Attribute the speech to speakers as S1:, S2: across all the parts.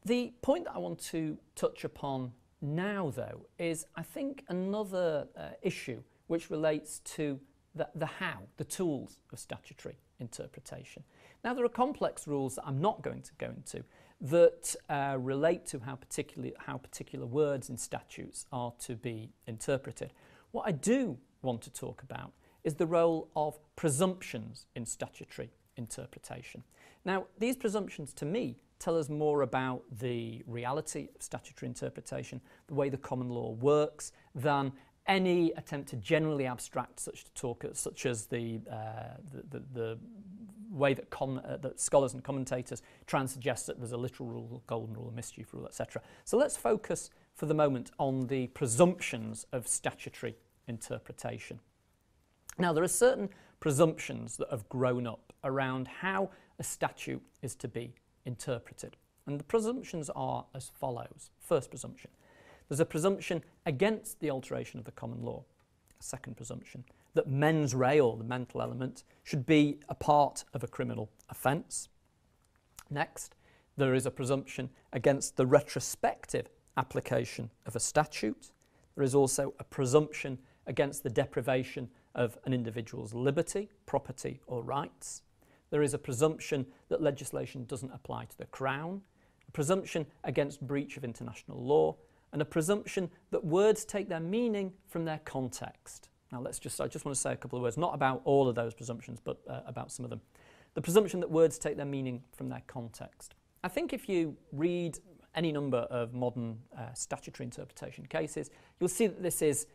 S1: The point that I want to touch upon now, though, is I think another issue which relates to the how, the tools of statutory interpretation. Now, there are complex rules that I'm not going to go into that relate to how particular words in statutes are to be interpreted. What I do want to talk about is the role of presumptions in statutory interpretation. Now, these presumptions, to me, tell us more about the reality of statutory interpretation, the way the common law works, than any attempt to generally abstract such as the way that scholars and commentators try and suggest that there's a literal rule, golden rule, a mischief rule, etc. So let's focus for the moment on the presumptions of statutory interpretation. Now, there are certain presumptions that have grown up around how a statute is to be interpreted. And the presumptions are as follows. First presumption. There's a presumption against the alteration of the common law. A second presumption, that mens rea, or the mental element, should be a part of a criminal offence. Next, there is a presumption against the retrospective application of a statute. There is also a presumption against the deprivation of an individual's liberty, property or rights. There is a presumption that legislation doesn't apply to the Crown, a presumption against breach of international law, and a presumption that words take their meaning from their context. Now I just want to say a couple of words, not about all of those presumptions, but about some of them. The presumption that words take their meaning from their context. I think if you read any number of modern statutory interpretation cases, you'll see that this is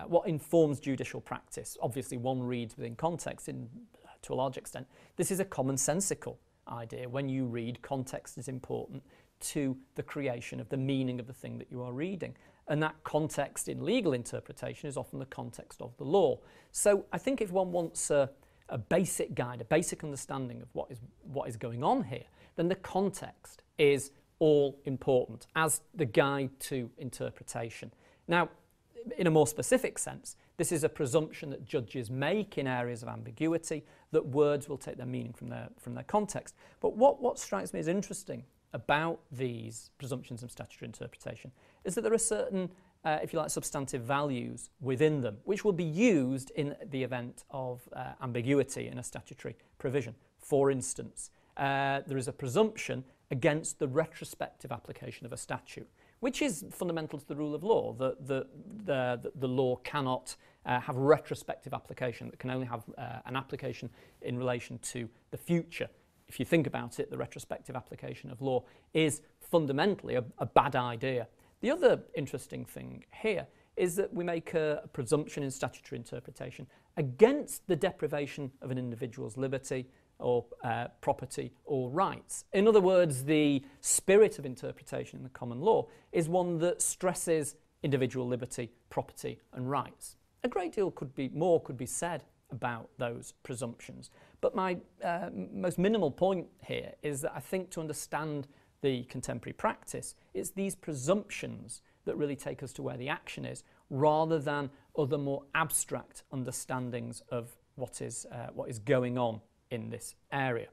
S1: what informs judicial practice. Obviously, one reads within context to a large extent. This is a commonsensical idea. When you read, context is important to the creation of the meaning of the thing that you are reading. And that context in legal interpretation is often the context of the law. So I think if one wants a basic guide, a basic understanding of what is going on here, then the context is all important as the guide to interpretation. Now, in a more specific sense, this is a presumption that judges make in areas of ambiguity, that words will take their meaning from their context. But what strikes me as interesting about these presumptions of statutory interpretation is that there are certain, if you like, substantive values within them, which will be used in the event of ambiguity in a statutory provision. For instance, there is a presumption against the retrospective application of a statute, which is fundamental to the rule of law, that the law cannot have retrospective application, that can only have an application in relation to the future. If you think about it, the retrospective application of law is fundamentally a bad idea. The other interesting thing here is that we make a presumption in statutory interpretation against the deprivation of an individual's liberty or property or rights. In other words, the spirit of interpretation in the common law is one that stresses individual liberty, property and rights. A great deal more could be said about those presumptions. But my most minimal point here is that I think to understand the contemporary practice, it's these presumptions that really take us to where the action is, rather than other more abstract understandings of what is going on in this area.